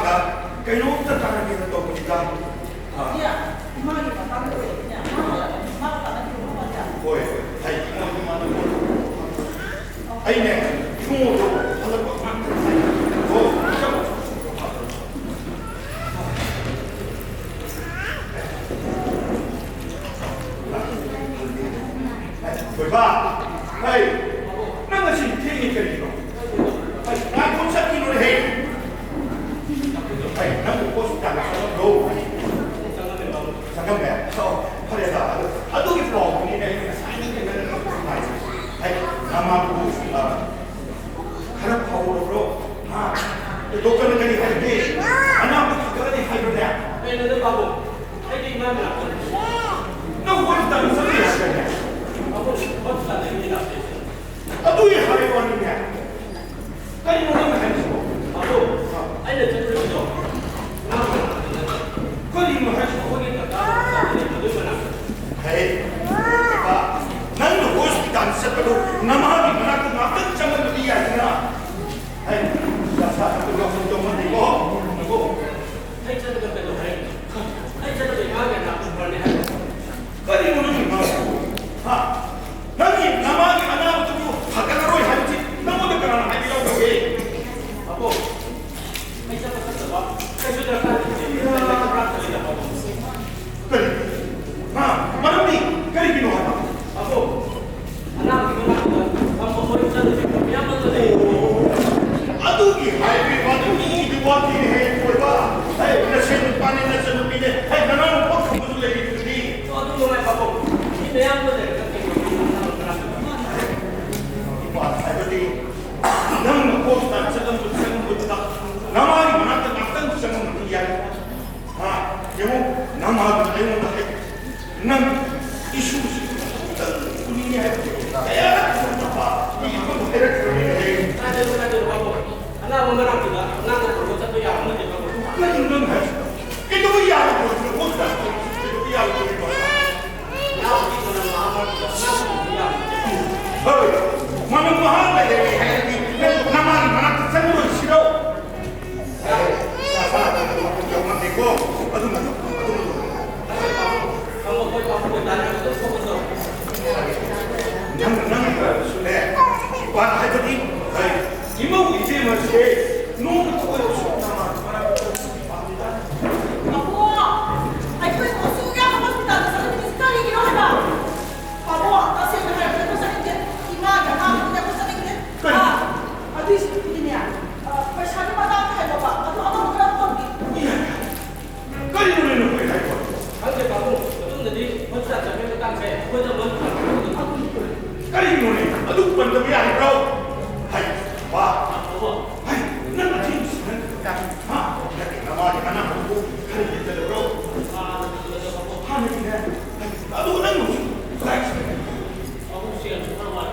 ꯏꯃꯥꯒ ꯀꯩꯅꯣꯝꯇ ꯇꯥꯟꯅꯒꯦꯅ ꯇꯧꯕꯅꯤꯗ 이마이 맞다는 거예요. 그냥 이마가 맞다는 거 맞지 않아요? ꯍꯣꯏ ꯑꯩ ꯏꯃꯣꯏꯗ ꯃꯥꯅ ꯑꯩꯅꯦ ꯏꯃꯣꯗꯣ ꯍꯜꯂꯛꯄ ꯉꯥꯛꯇ 봐. 아이, 나가 지금 태니까요. 아이, 나 콘서트를 해. 아이, 나 먹고 싶다. 너. 잠깐만. 그래서 아도기 플로우 니네 아이, 나만 가라파오로 독감을 가리 할게. 아나부터 가리 할거냐. 너는 바보. 해지 마음에 안 걸려. 너 원했다는 소리 하잖아. Aduh ya hari warnanya. Kan mau makan semua. Aku, ada cerita itu. Kau ini mau hasil kau ni tak? Hei, Pak, nanti hospital sebelum nama di mana tu makan jangan dia ni. Hei, dasar aku kau sentuh mandi kau. Hei, cerita itu hei. Hei, cerita itu mana nak berani hei. Kau ini mau ni mana? Ha? Nanti nama di mana tu hakkan roy haji. Nama tu kerana haji kau tu. Aku, hei cerita itu apa? Hei sudah tadi. Kali, ha, mana ni? Kali kini apa? Aku, anak kita nak kamu hospital itu biar mana tu? Aduh, highway mana ni dibuat ini hei kuiba. Hei, nasi panen nasi ni. Hei, mana pun kamu tu lagi tu ni. So tu mulai kamu. Ini yang mana? Nang posta sedang bersenggut nama di mana terkadang bersenggut dia. Yang nama berlain lagi. Nang isu dunia saya apa? Ini pun berat sekali. Ada kamu. Anak memerang juga. Anak berbuat satu yang mana kamu. Nang has. Itu dia posta. Itu dia posta. Nak kita nak amal. Nak dia. Hei, mana mahal lagi? Nama di mana tersenggut siro. Jangan teko. Aduh. Kamu kau tanya itu kau betul. Nang sudah. Wan hai tadi. Hai. Imau ije masih. Nung kau nama. Apo, ay ko yung usuga ka hospital sa sekali ginawa. Apo, kasi na ko sa kanya. Imaga na ko sa kanya. Atis ini ya. Pas hari pada apa Bapak? Atau berapa lagi? Kali mana nak pergi hai? Angkat kamu. Betul jadi hospital sampai datang saya. Kau jangan. Kali mana? Aduh, pandai ya bro. Hai, wah. Hai, nak macam mana? Ha, nama di mana aku? Kali kita bro. Ha, ni dia. Aduh, nang. Relax. Aku siap semua.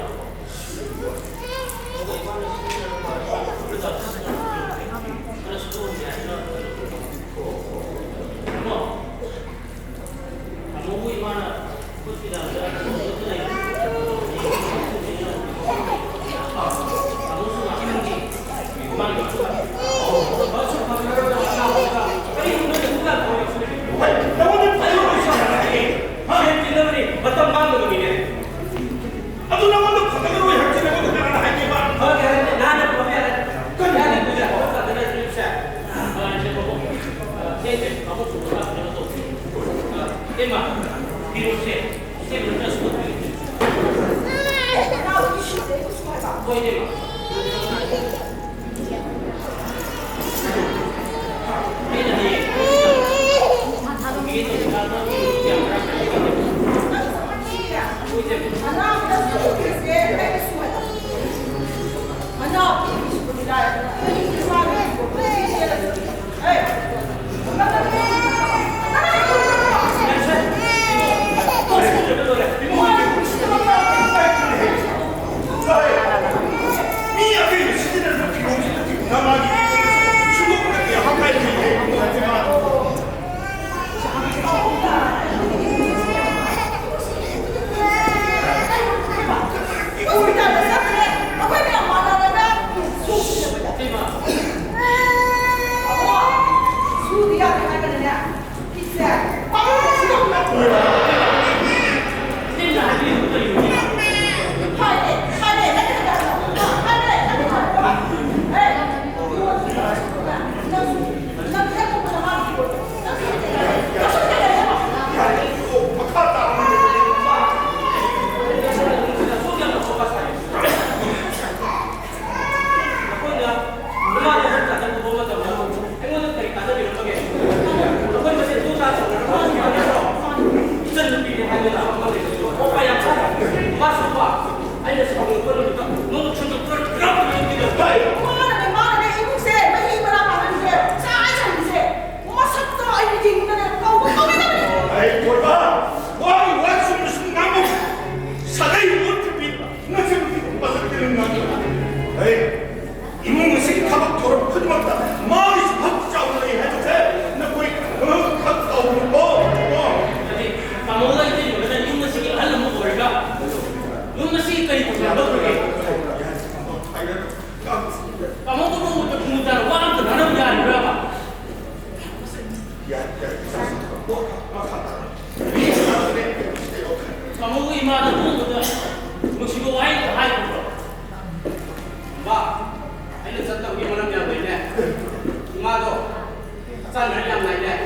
sao lại làm này này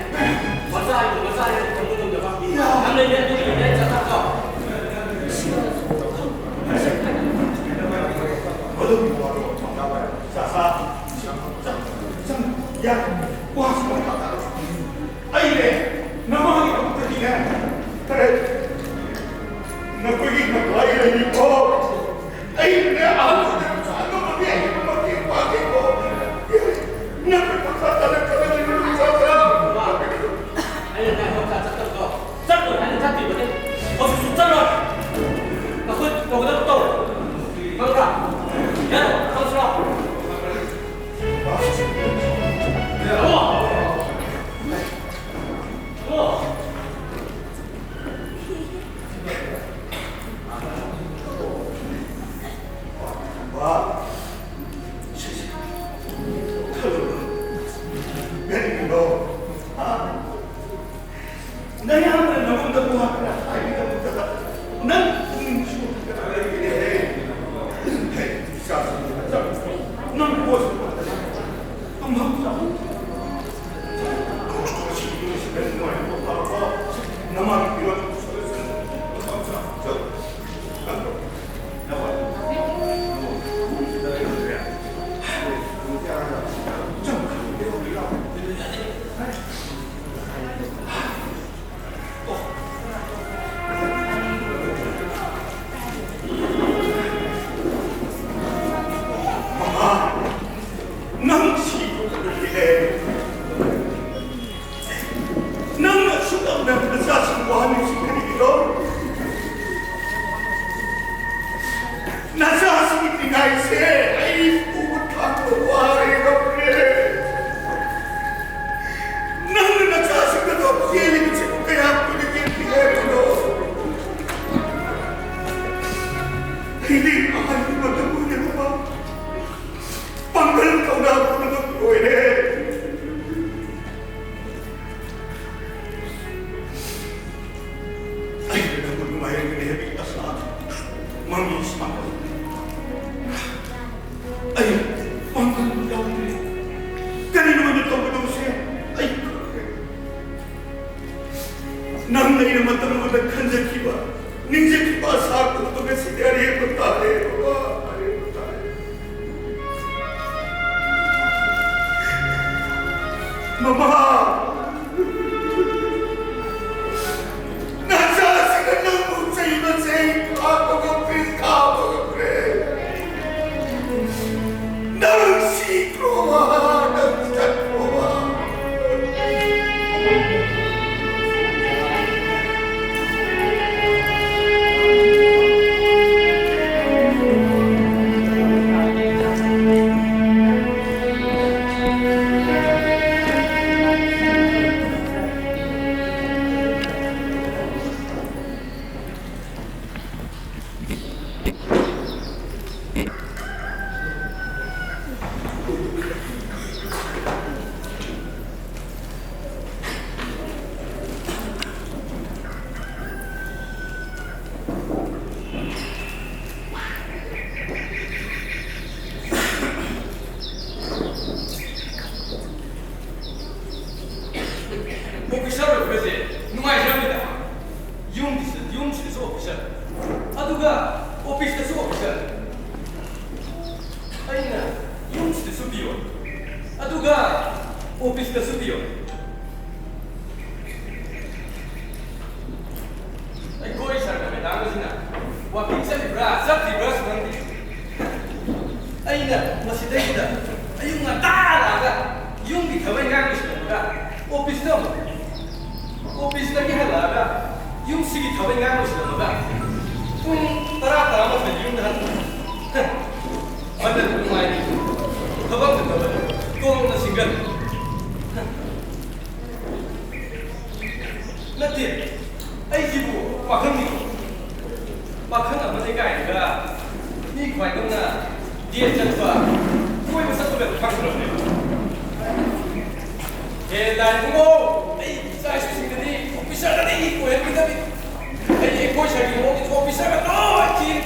có sai thì có sai không có được không làm lên đây tôi nhìn đây cho tao cho 야, 와, 아이래, 나만 하기 못하기네. 그래, 나 거기 나 와이래 이거. 아이, 내 아무데나 사는 게 이거 밖에 빠지고. 나 갖다는 그런 사람. anh này không sao chắc đâu chắc rồi anh chắc thì có thể có sự sụt rồi nó không có đâu không ra nhớ không sao 와, 너, 아, 나야 하면 너무 더 좋아하더라. 아이가 못하다. 난 죽었다. 그래. 난 무엇을 받았다. 나만 이런 오피셜을 그러지 누가이랍니다 용지에서 오피셜 아두가 오피스에서 오피셜 아니나 용지에서 비용 아두가 오피스에서 비용 아이 거의 사람이 나거지나 와 빙산이 브라 sap이 브라 수강디 아니나 마시대기다 아용나 따라가 용기 더만 가고 싶은가 오피스에 하다가 용식이 더 뱅가고 싶었는가 따라가면서 용도 한다 완전 정말 더 방금 또 먹는 순간 나한테 아이고 막한 아무데가 아니라 이 관동나 뒤에 전투와 꼬이고 섞으면 방스럽네요 대단고 사실은 오피셜이 있고 해비다비 이 오피셜이 오피셜가 또 길.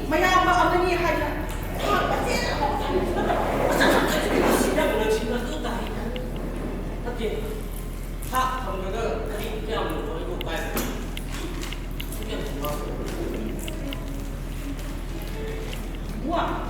Maya ba amani haya? semua.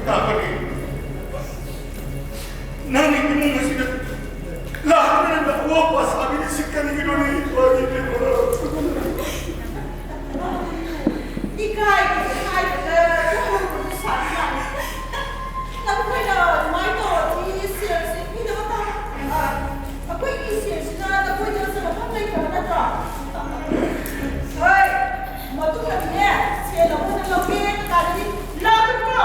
Tapos nang imong masina lahat na nakuha pa sa amin si kanino ni Pagi ni Ikay, sana. Nabuhay na, ito, i-seals, hindi ko ako i-seals na nabuhay na sa kapatay ka na ito. Hoy, matulad niya, siya lang mo ng lagyan, kaya laban mo!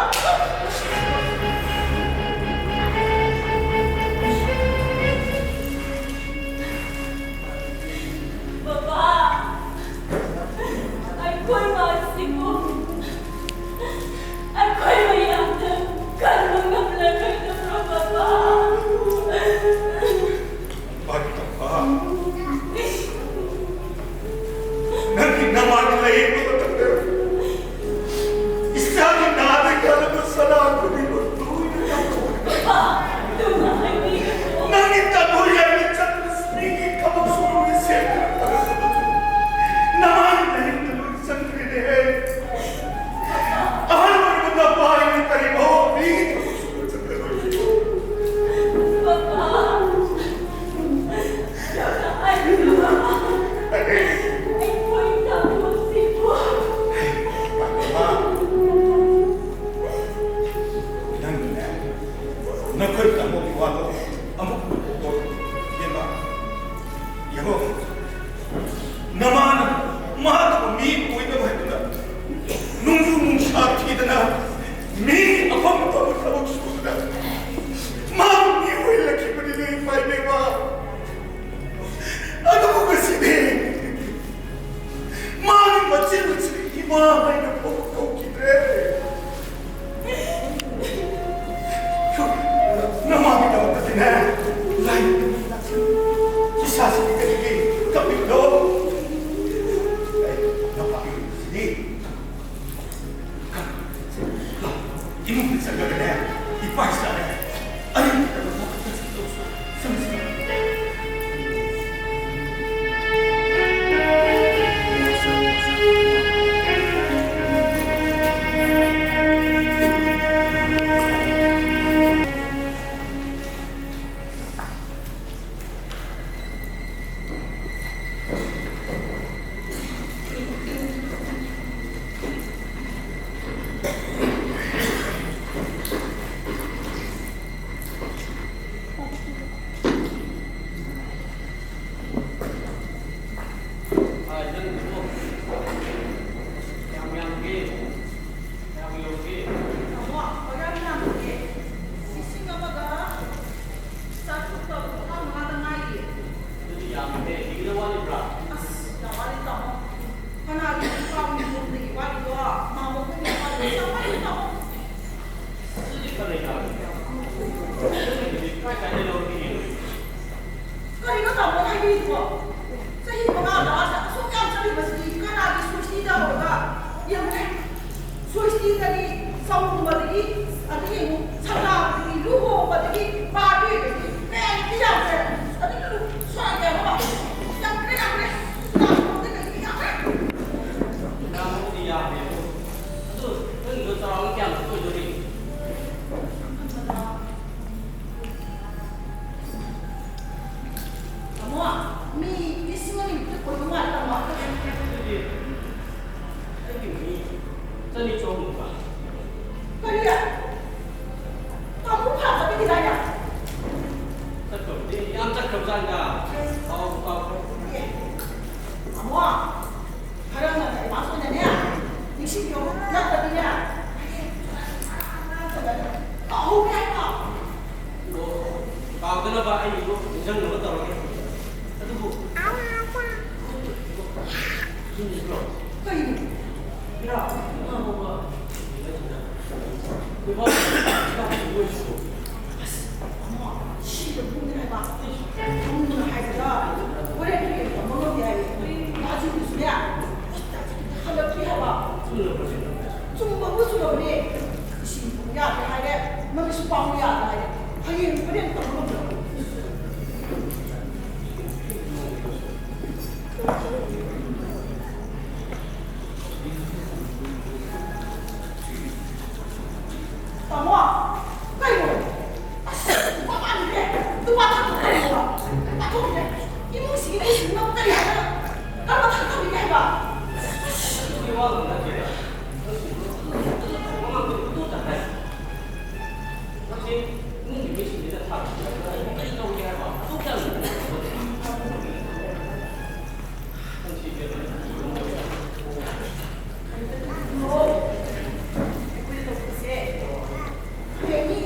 Tama.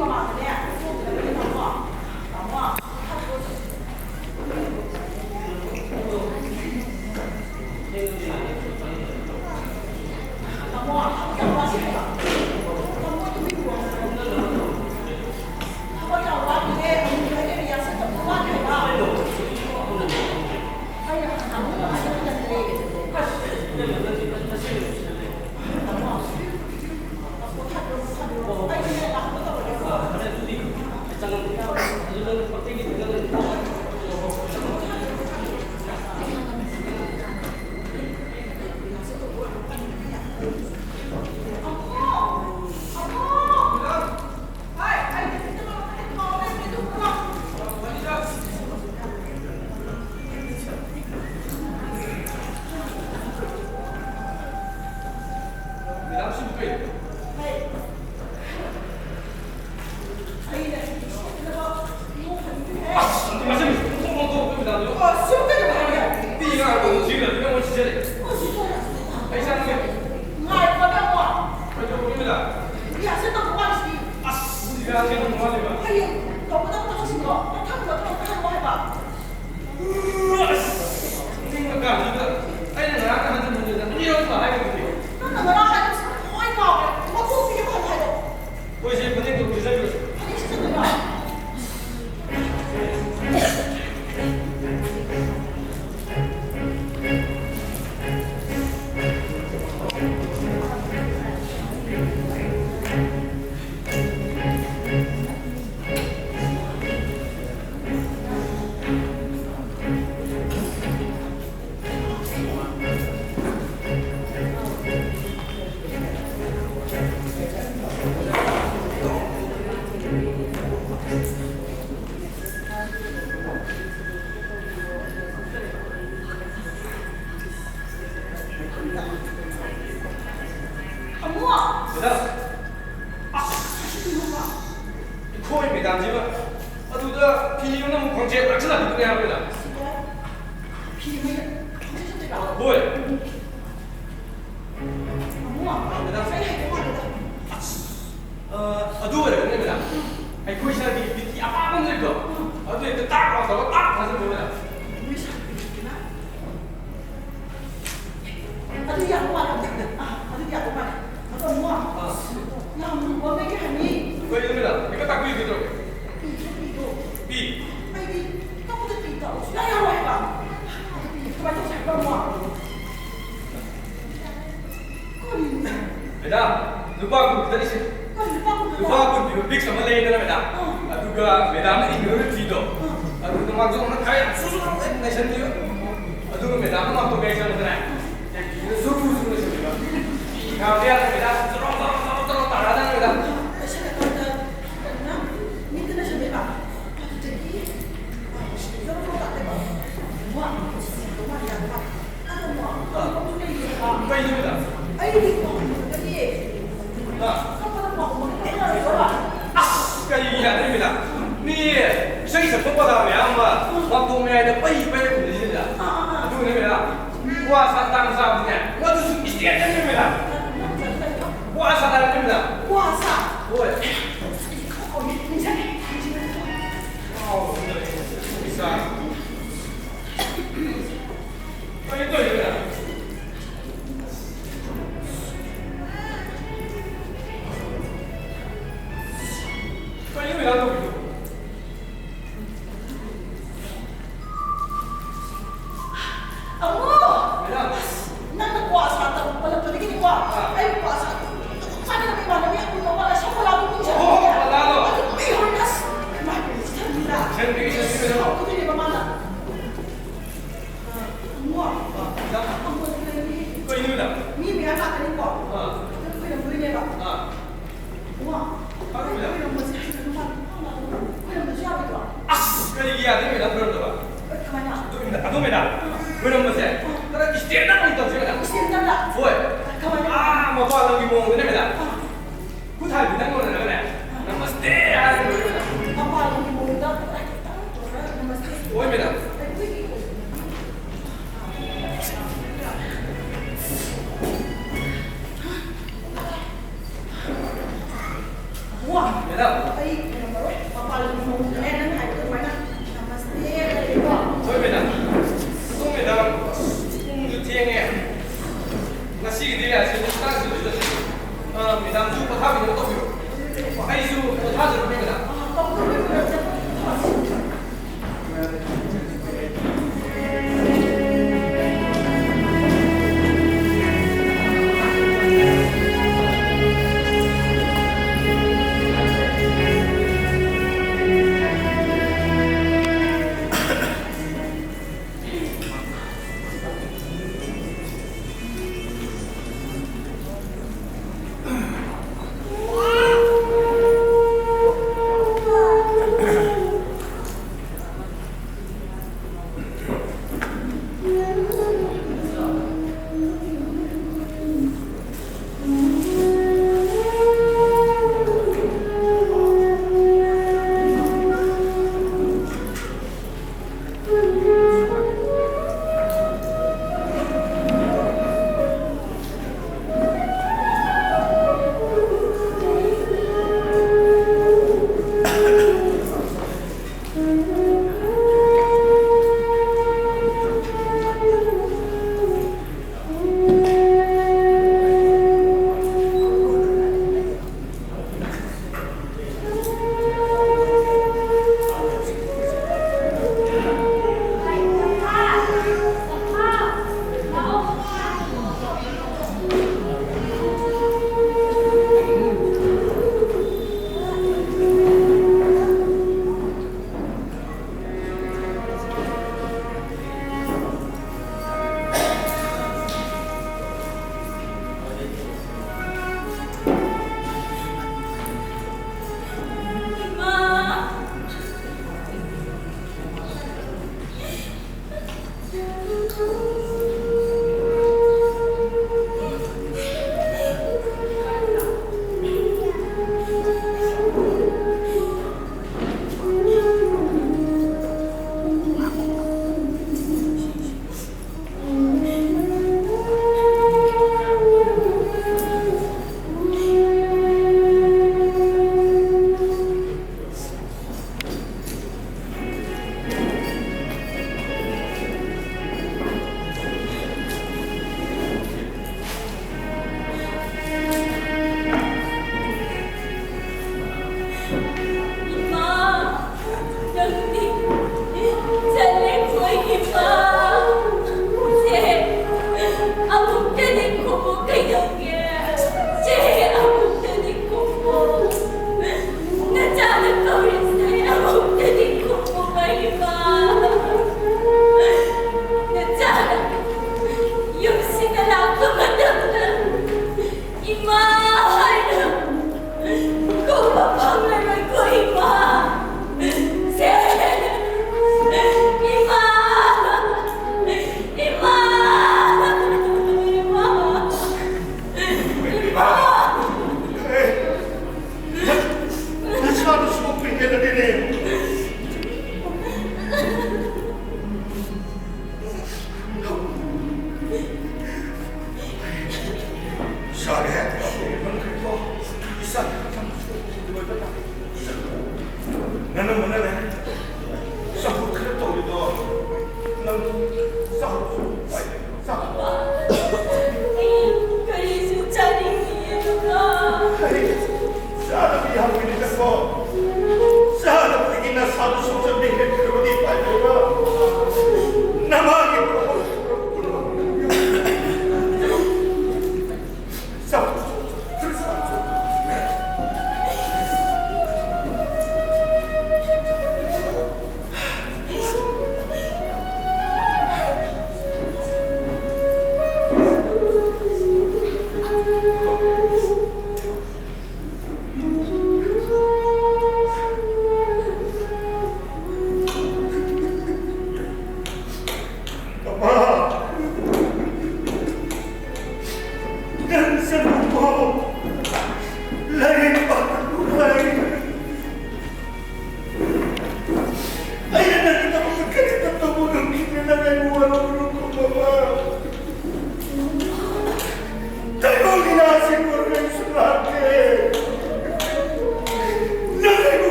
mamma, Ada. Ay, ano ba? Papalag mo ng hayop ko na. Namaste. Ay, ko. Thôi mày đã. Không mày đã. Không được thiêng nghe. Là gì đi là chỉ ta chỉ được. Mày đang giúp tao bị nó tốt rồi. Hay giúp tao được mày đã. Không có việc gì.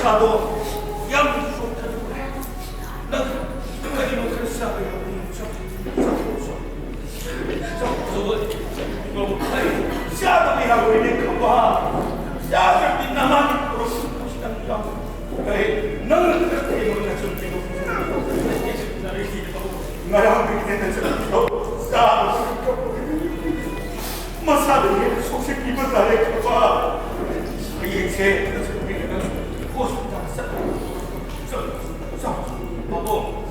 마사도 양 좋다고 그래. 나 끝까지 못 했어. 시아들이라고 있는 거봐. 시아들 빛나만 그렇게 보시단다. 너는 그렇게 몰라 좀 되고 나랑 그렇게 됐는데도 시아들 마사들이 속색 입은 날에 거봐. 이제 그래서 우리는 호수다 바보.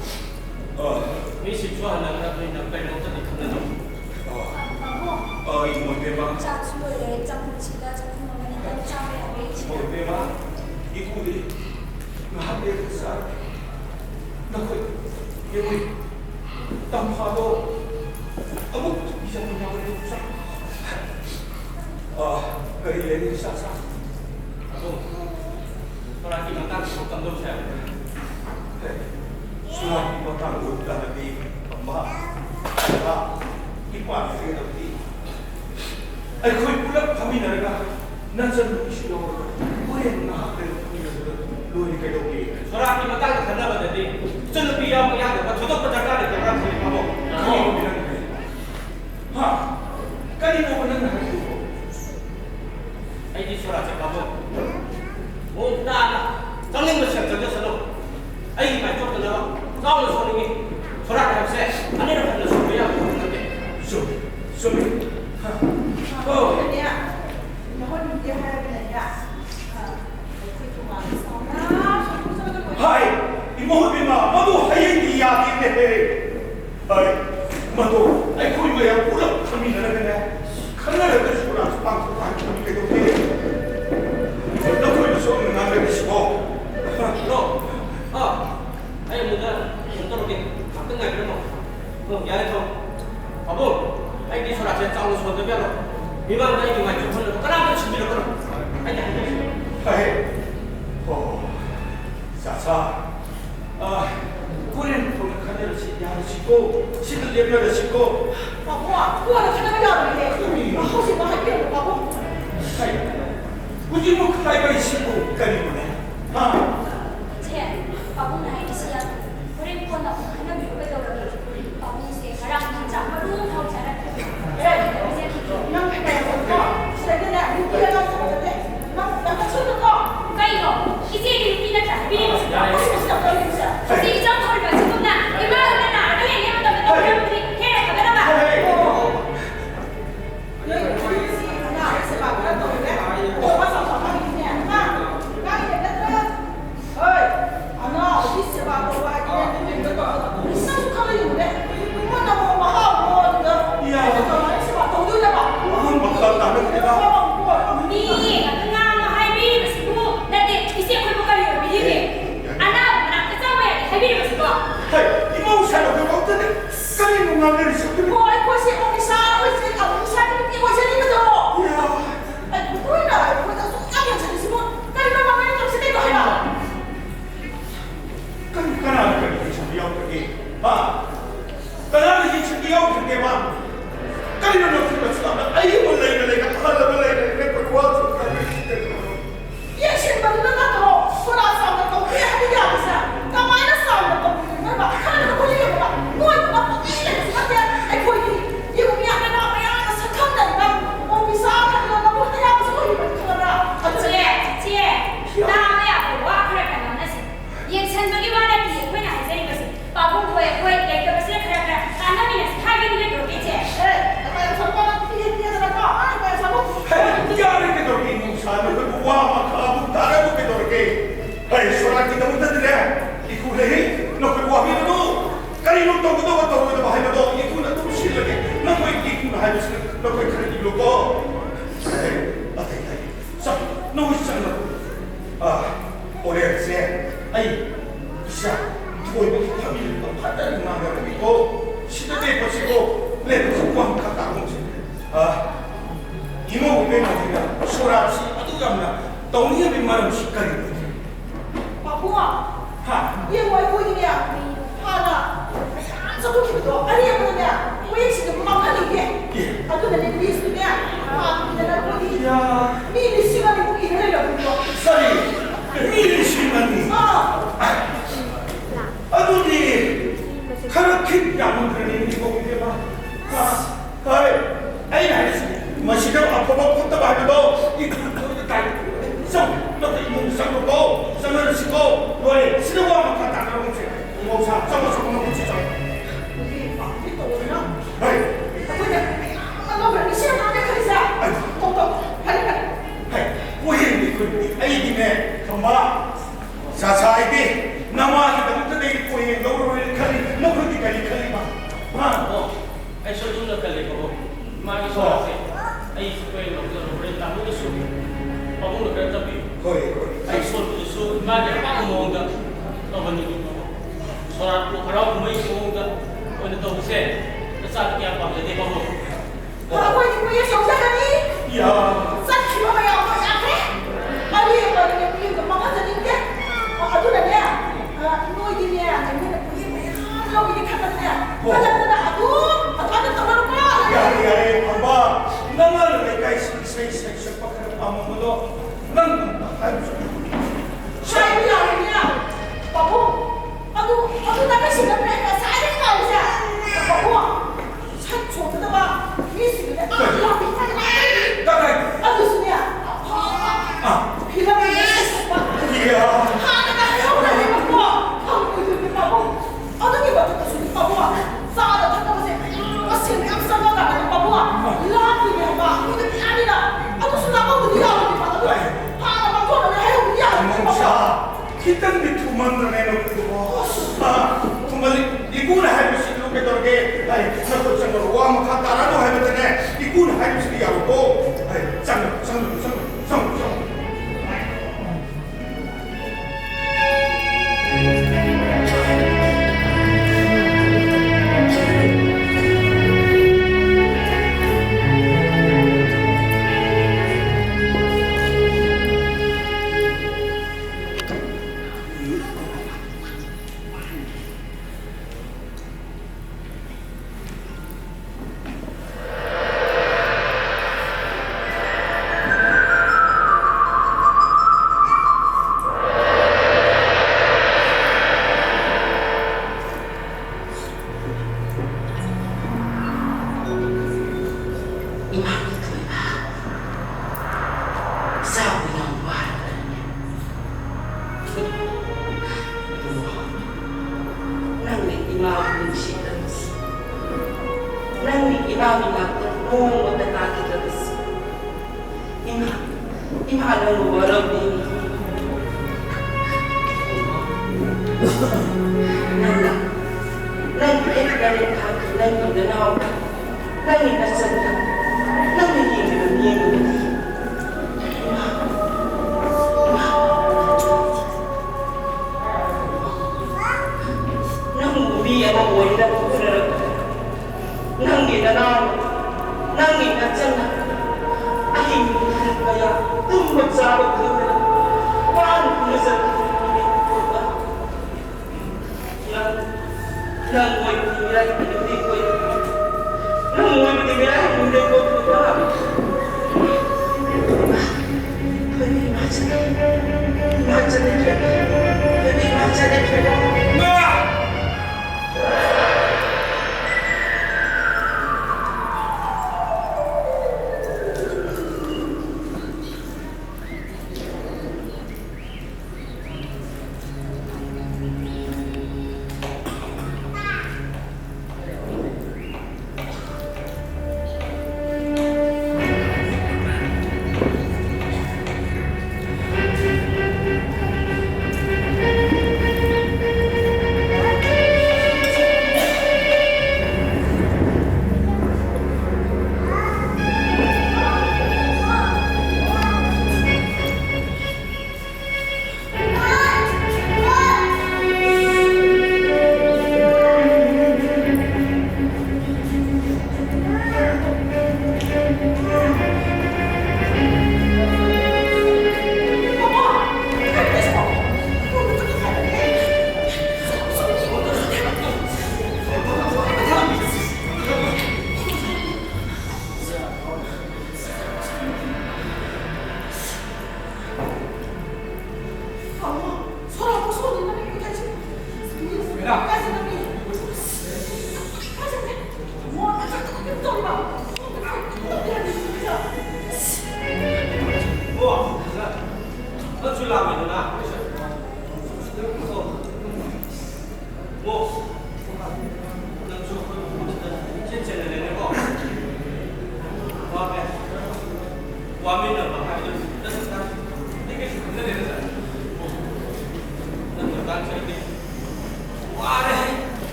미식 좋아하는 나도 빨리 어떤 일 하는 이 뭔데마? 자수의 짬치가 작품하면 일단 짬에 베이지. 뭔데마? 이 구들이 나한테 쌀. 나 여기 땅 파도 아무 이상 뭐냐고 해서 그 얘기 싸싸. 바보. 너랑 이만 딱 감동 쳐야 돼. 수학 이거 땅 못다는데 엄마 내가 이거 안 되겠다니. 아니 거의 불락 밤이 나가 난전 루시로 뭐에 나한테 루니까 여기 너랑 이만 딱 간다면 되지. 저는 비하고 야도 저도 잠깐 이렇게 하지 바보. 그거 이러는데 하 까리 먹는 하고 아이디 소라 제 바보. 뭐 나나 정ling 거 시작 정졌어도 아이 말 좀 들어. 싸우는 소리니 소라 감세 아내를 받는 소리야. 그런데 좀เนี่ยแล้วคนเดียวให้เป็นอย่างเงี้ยคุยถูกไหมสองนะชอบชอบจะคุย 하이 이모비마 마도 하이니 이야기인데 하이 마도 아이 거기 뭐야 불락 밤이 나가네 칼날에 대주라 방송 방송이 되고 너 거기 좀 나가게 시고 너 아니 뭔가 힘들게 가끔 가 그러면 너 야에서 바보 아이디 소라 제 싸우는 소리 들으면 미만 나이 좀 많이 좀 흘러 까라면 준비를 걸어 아니 하이 자자 꼬리는 보면 카메라 야시고 시들 내면을 씻고 บอกว่าพวกเราทำไม่ได้เลยเขาสิมาให้เปลี่ยนบอกว่า 하이 우지목 하이가 있고 까리고네 아 제 바보 나이 시야. 우리 코너 하나 밀고 들어오기. 바보 세 가랑 진짜 하루 하고 잘할 때. 이제 기도. นั่งไปแต่คนก็ใช้ได้ดูที่เราสอนเลยมันก็ช่วยกันก็ 까이고 이제 루피나 잘 비리고 ไม่ใช่สิ่งที่เราเรียน 이제 이전 털과 지금나 이마음에 나 아동의 얘기하면 너희들이 해라 카메라만. เนี่ยคุยสิหน้าสบายแล้วตัวเนี่ยโอ้ว่าสอนมาอีกเนี่ยนะง่ายเลยนะเฮ้ยอันนั้นที่สบายตัวว่าเนี่ยเป็นตัวนี่สักครั้งอยู่เนี่ยมันจะบอกว่าเอาโอ้เนี่ยเนี่ยสบายตัวด้วยนะบอก 막았다는 내가 니 같은 나라는 하이비리고 싶고 나한테 이제 골목가리로 밀리게 안 하고 나랑 싸워야 돼 하이비리고 싶어. 하이 이모사로 그 어떤 까리 농담을 시키고 โอ้ยคนเสียองศาไม่ใช่เอาองศาที่มีคนเสียนี่มาดูไอ้ผู้หญิงอะไรคนจะสุดยอดอย่างฉันสิบุญแต่เราไม่ได้ทำสิ่งที่เขาทำ 까나는 그 준비하고 아 까나는 이 준비하고 그게만 까리는 어떻게 맞추나 아이 몰래 내가 하나 몰래 내가 도와줘 เยี่ยชินมันนั่นนะตัวคนเราสอนกันตรงที่ให้ยากที่สุดทำไมเราสอนกันตรงนี้ไม่แบบข้าเราคนที่อยู่แบบง่วยแบบนี้เลยสิมันเนี่ยไอ้คนที่อยู่เนี่ยไม่ได้ไม่ได้สักคำไหนแบบโอ้พิซซ่าทำเราพูดได้ยังสุดอยู่แบบเธอละ 제 다음에 앞으로 그럴 거면 나지. 예천적이 말할 때 예쁘나 하자는 것이 바보고의 고의 얘기를 시작하라 안나미는 하이비리를 그러겠지. เอ้ยทำไมสอนกันที่เรียนแล้วก็อะไรไปสอน 야를 되도록 인사는 그 와마 가부 나라고 되도록 하이 소라기 너무 뜨드래 이구래 너그 와비도 까리로 떠고도 하이도 이구나 또 실력이 너그 이구나 하이도 너그 그런 일로 거 자 너무 시작나 올해세 아이 시작 두고 이거 파밀리도 판단이 나면 있고 시대에 버시고 내도 속광 갖다 공지 이모 우리는 우리가 소라시 아두gam나 똥이 빈말은 시까지 บอกว่า 하 เยี่ยมไว้คุยเนี่ยพาน่ะสมมติคิดตัวอันนี้มันเนี่ยคุยสิ่งที่มันทำอย่างเงี้ยอันนี้ในลิสต์เนี่ยพาเนี่ยนะคุยนี่นี่สิ่งที่คุยเนี่ยเลยคุณตัว 쌀이 미리시나 ai so dun na kale ko ma gi so ase ai su ko no ko ro ta mo su pa mo no ka ta bi Hoi. ai so su ma gi pa mo nga to ban ni ko so ra ko ra ko mai ko nga ko na to se ta sa ki apa le de pa mo Apa ini punya sosial tadi? Ya. Sakit apa yang apa yang apa? Hari yang baru yang punya kemakan tadi dia. Aduh dah dia. Ini dia. Ini dia punya kalau ini kata dia. Kata aduh ada teman apa? Yari, Aba. Nangal mereka isi pakai kamu mudo. Nang harus. Saya bilang dia. Babu. Aduh tak kasih mereka. Saya tak usah. Babu. Saya coba dah. Ini sudah. Kakak. Aduh sudah. Hilang dia. Iya. Ada dah udah ni babu. Kamu itu babu. Aduh ni babu tu sudah babu. Saya dah tak masih ni apa sama dah babu. Lagi dia babu. Itu ni dah. Aduh sudah babu dia lagi babu. Ada babu dah ayo dia. Mungsa. Kita ni tuman rene no. Kembali ikuna habis itu ketorge. Hai, satu sangro wa makatara no habis ne. Ikuna habis dia ko. Hai, sang.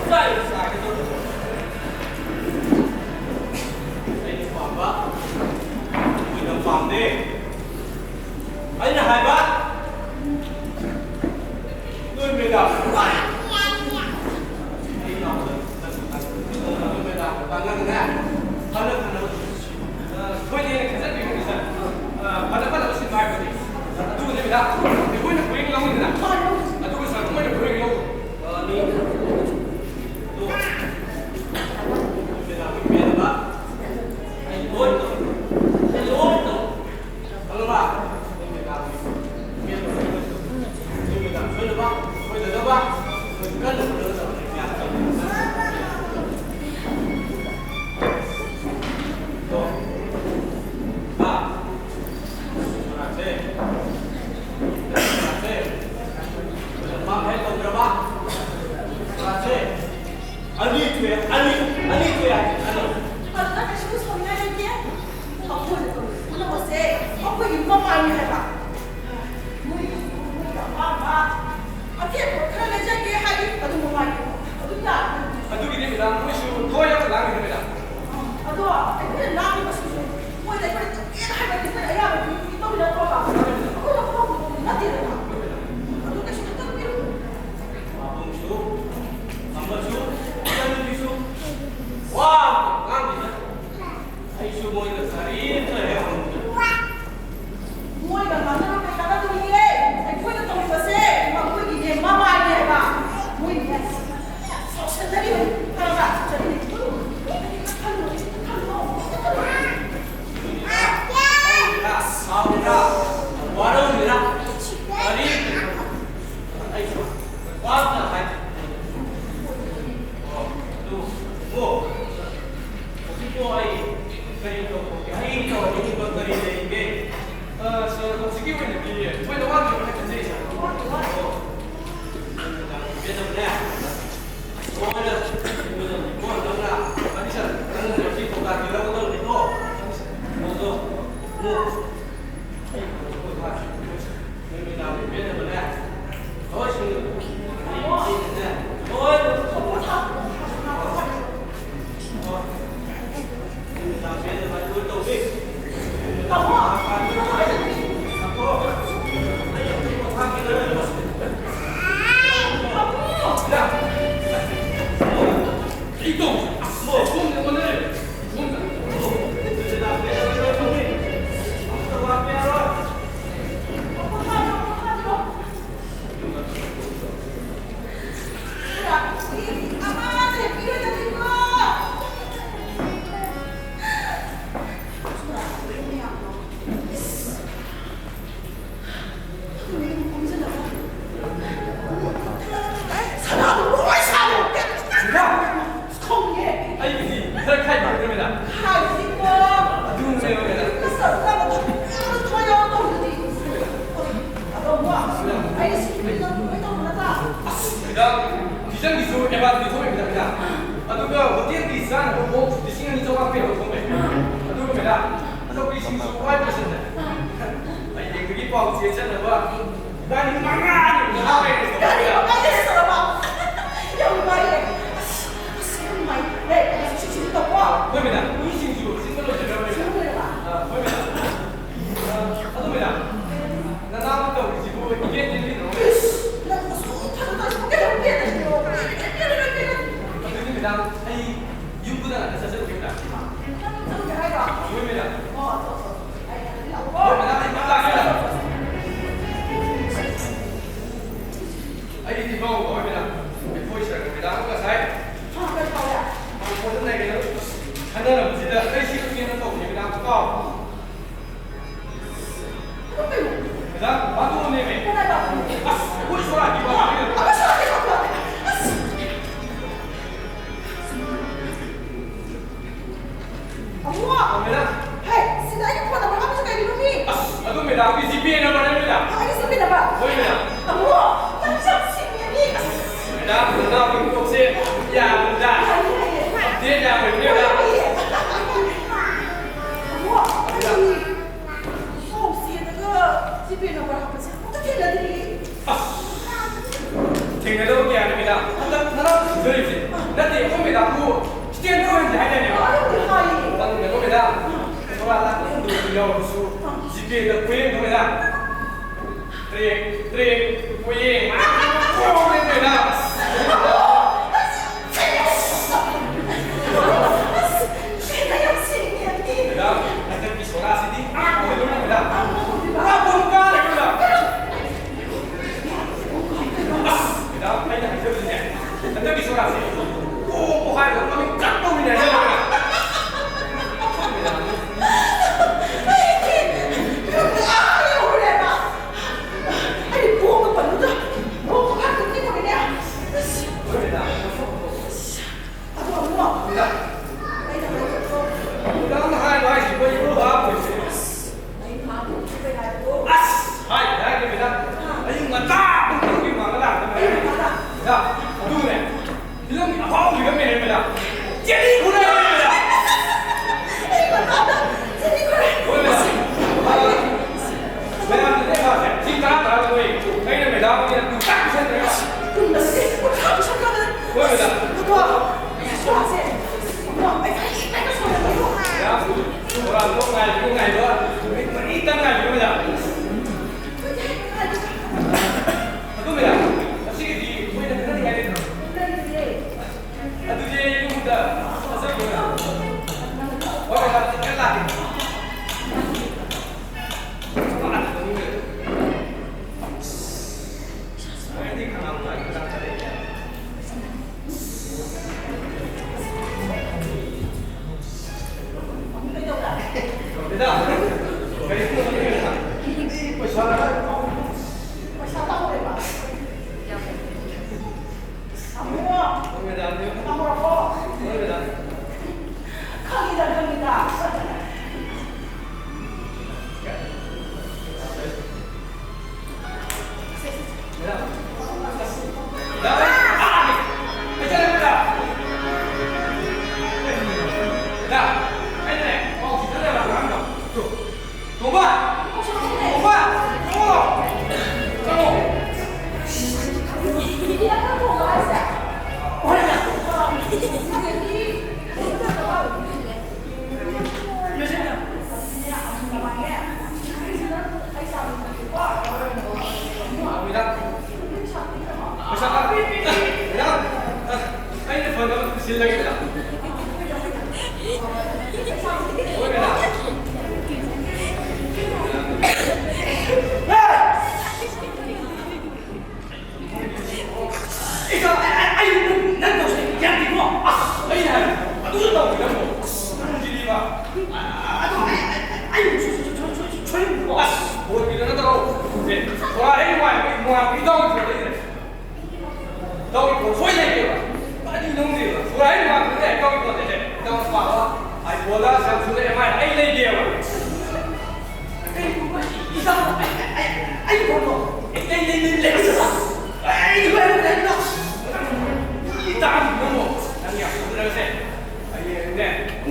Sai, sai, 아니 돼야 아니 돼야 아니. 나 지금 성나는 게 덕분에 하나 보세. 덕분에 인마 많이 해봐. 뭐야 마. 아티에 그런 애자게 하기 나도 뭐 많이. 어디다. 아두기 됩니다. 무엇이 더야 나게 됩니다. 아도 그래 나기 무슨 뭐야 내가 이게 하면 그래 야 이거 그냥 봐봐. 그거 나 되는 거. 아도 다시 또 미루. 아봉수, 안마수, 이안주수. 와, 깡기다. 아이수 모이는 살이 더해요. 뭐야 만나면 내가 또 이게 그거 또 이거세. 막 이게 마마이 해봐. 뭐야. 선생님 하나 저기 아우라, 와라우라, 아니, 아이수, 왔다, 아이. 뭐, 어디고 아이, 그리고 아이 또 어디 것들이 이게, 저 지키고 있는 게, 저희도 와도 이렇게 되지. 그래서 그래. 오늘은 뭐 너나 아니잖아. 나는 역시 뭔가 여러 것들 있고, 뭐도 뭐.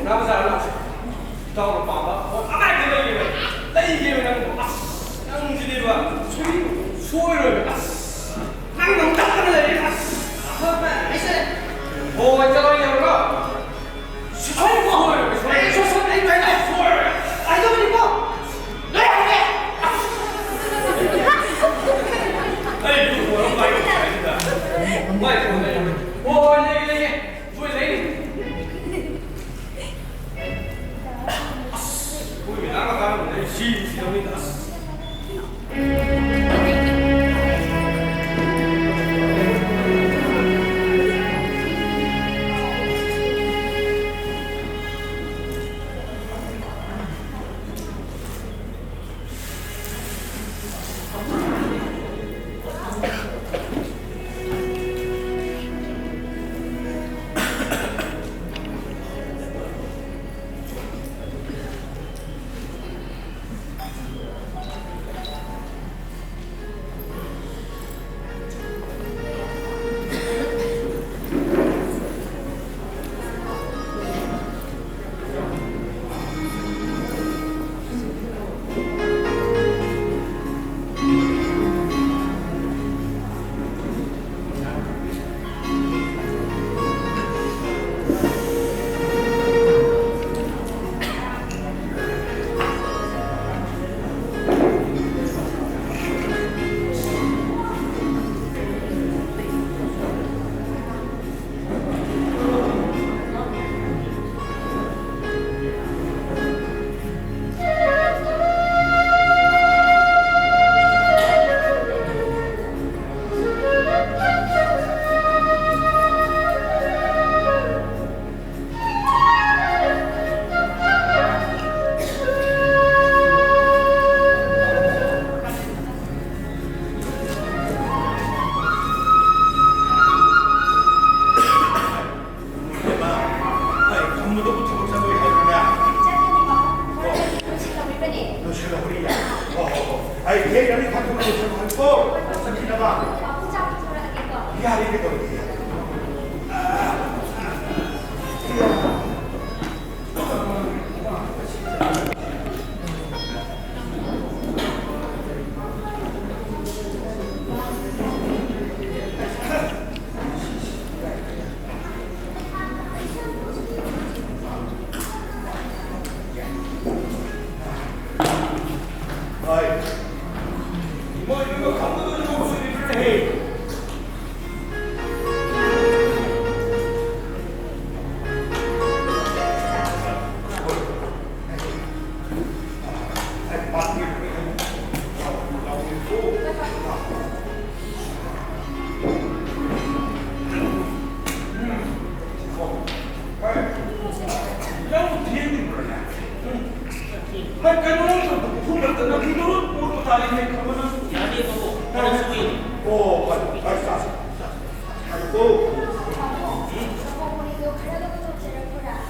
나무 살로 다음으로 봐봐 아마 되는 이게 그냥 양지대가 소리를 항상 닦아내 오 있잖아 이거가 아이고, 아이고, 그리고 왜 안 해? 아이 이거 뭐야 마이크 아니다 마이크 오늘 오 이게 뭐 이게 우리 나가가는 내 시험이다 Hãy subscribe cho kênh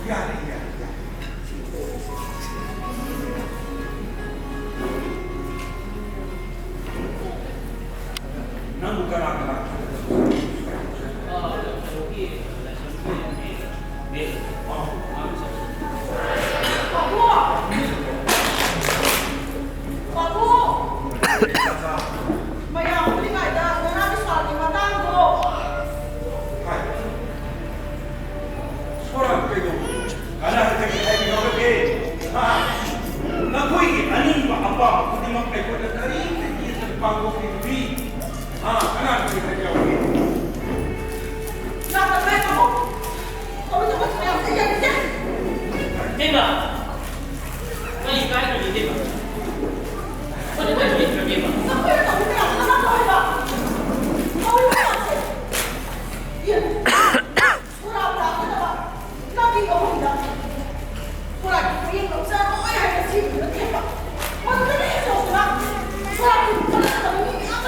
Ghiền Mì Gõ để không bỏ lỡ những video hấp dẫn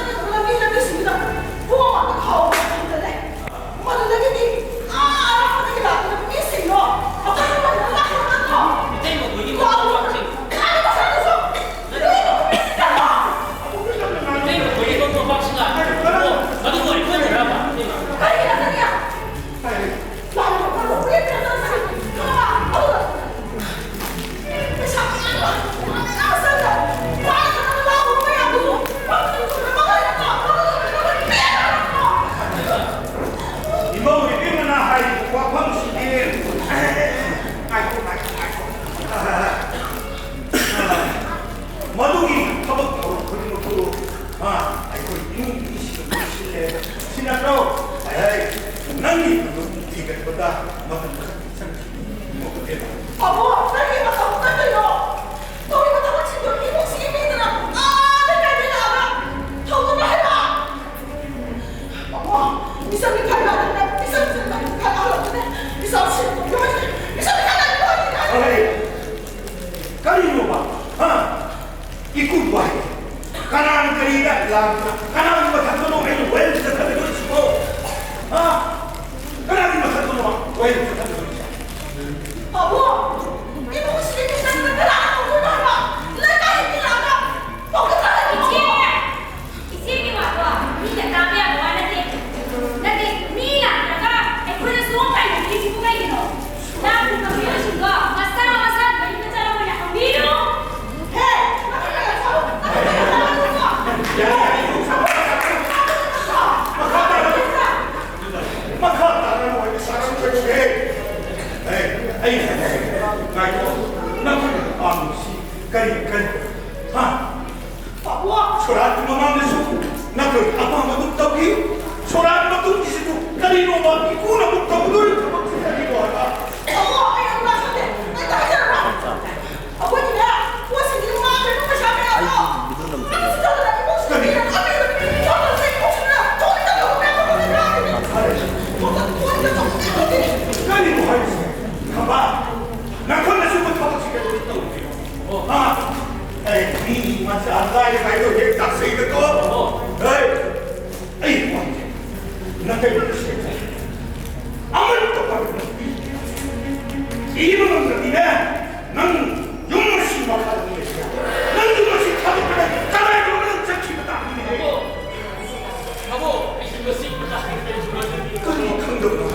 Kanino ba? Ha? Ikut ba? Kanan kaligat lang. Kanan magkatulong ay well sa kategoris ko. Ha? Kanan magkatulong well sa kategoris. Abo, ini mo sila sa nagkalaan ko na ba? Lagay nila ka. Pagkatala ni Ichi, ichi ni wa wa, ni da ta bia wa na te. Na te ni la na ka, ai ko na suong kai ni si ko kai no. Na ku ka mi shi ga, masa ba ni ta la wa na mi no. Hey, nakakaya sa. Makata mo ay sarang kaya. Ay, ngayon, ang si karikan. Ha? Abo, Surat mamang nesu, nakal apa matutaw kayo? Surat matut di situ. Kanino ba? Ikuna matutaw doon. Kapag sa kanino ba? abo, ay ang nasa din. Ay, nakakaya na. Abo, nila. Huwag hindi mo mga ganun masyami ako. Ano sa dala na mo? Sa dala na kami. Tapos sa imo sila. Tuloy na ako. Kanino hayos? Kaba? Nakal na sumot kapag sa kanino ito. Ha? Ay, hindi masyadaya kayo. Hektak sa ito ko. Ay, nakay na siya. Aman ito pa rin. Iyon ang natina ng yung masih makalamin siya. Nang yung masih kalipin. Kalay ko ng sakit at akin. Abo, ay masih Kung doon.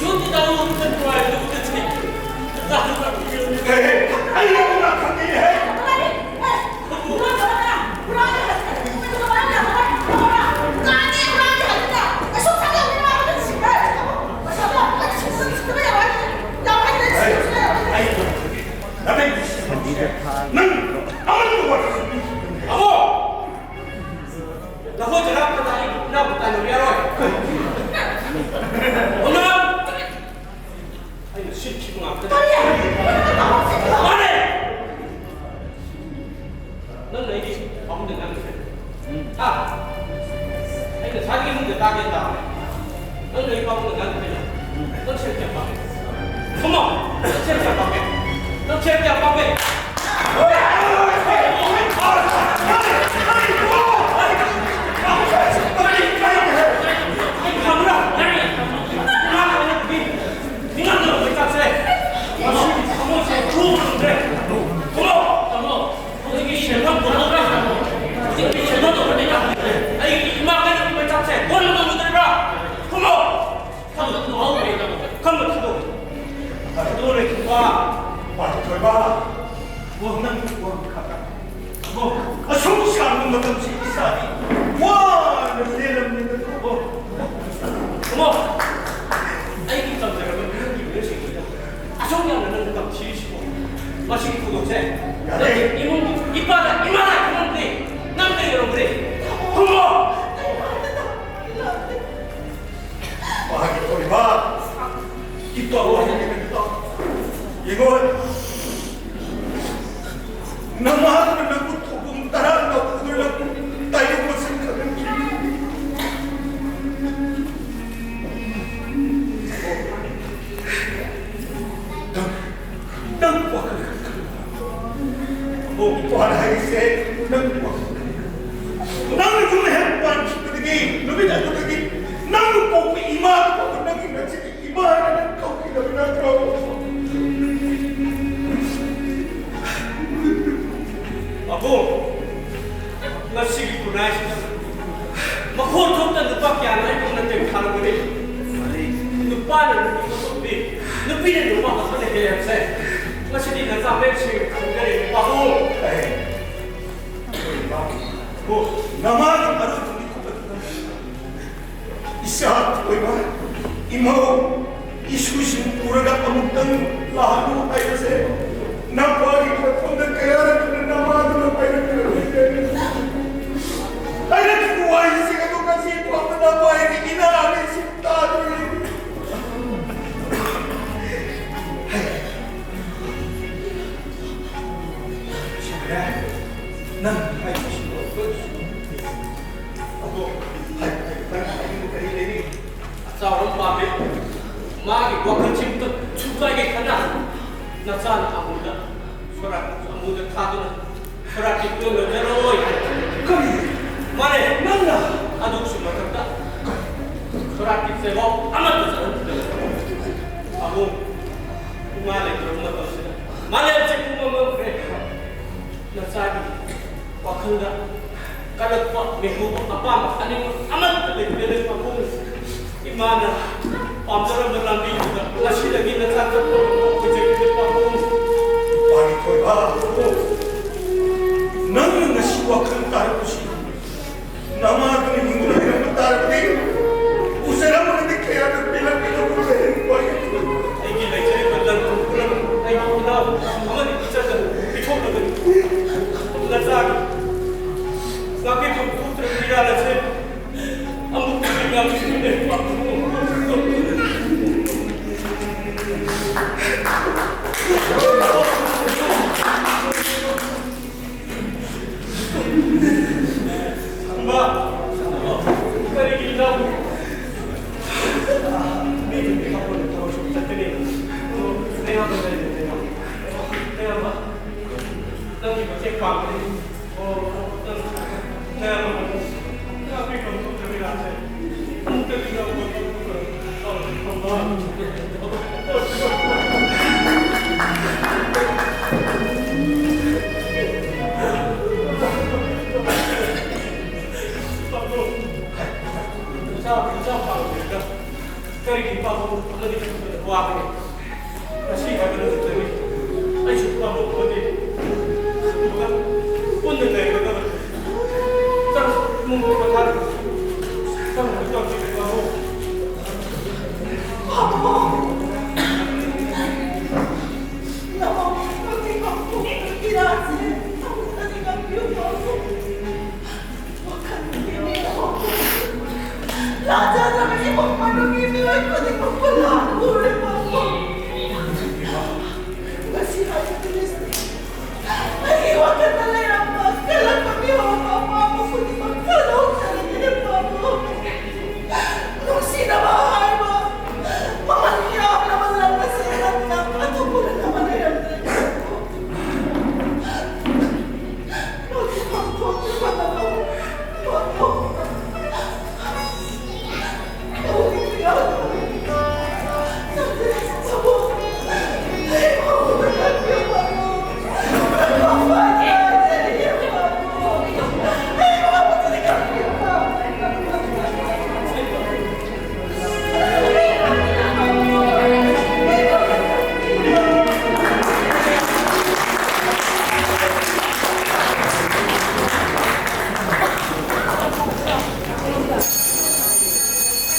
Yun daw ang control ng team. Ayaw ko na kami. Nang aman ko ba? Abo! Naku, jarap na tayo na butanong yaroy. Unang! Ay, shit, mga kapatid. Mane! Nang naigis, ako din namin. Ah! Ay, nasabi mo na tagay tao. Nang naipa mo na namin. Nang siya siya bakit? Come on! Nang siya siya bakit? Nang siya siya bakit? 마기 와크침부터 추가하게 가나 나산 아무다 소라 아무다 타도는 소라기 끄는 대로이 그리 만에 만나 아둑수 맞았다 소라기 세고 아무도 사람 아무 만에 그런 것도 없어 만에 제품은 그래 나사기 와크가 kalagpa may hubog apa aning amat talaga pa kung imana pamdaram ng lambi na sila ginasakot ko kujigit pa kung Bakit ko ba? Nang nasiwa kang tayo ko siya. Namagan ng hindi na rin tayo ko din. Usara mo na di kaya nagbilang pinagulay. Bakit ko? ay gilay siya ibalang kung kulang ay makunaw aman ito siya ikaw na ganun nasakot Bakit yung putra nila siya ang bukti nga pinili pa Ba? Karigil na ako. Hindi ako nagtawasok sa tinig. Kaya ba tayo dito? Kaya ba? Nang iba check pa ako. Kaya ba? Sabi ko kung sabi natin. Ang galing ako Karigin pa ako, ano dito sa buwake. Kasi kagano sa tabi. Ay, suka mo ko din. Suka, punta na yung nagawin. Tapos, mong pagkakaroon. Tapos, ito ang sige pa mo. Papa! Naman, mag-ibang kong kinasi. Ang nanigang yung ako. Huwag ka nagbinig ako. Lahat naman ibang manumimiwag ko di ko pala. Ulit ako. Masira yung tulisti. Nag-iwag ka na lang ang magkalang kami ako mo kung di magkalaw sa nagilip ako. Nung sinamahay mo, mga niyak naman lang nasirat na patupunan naman na yung dress ko. Nag-ibang ko, di ba naman?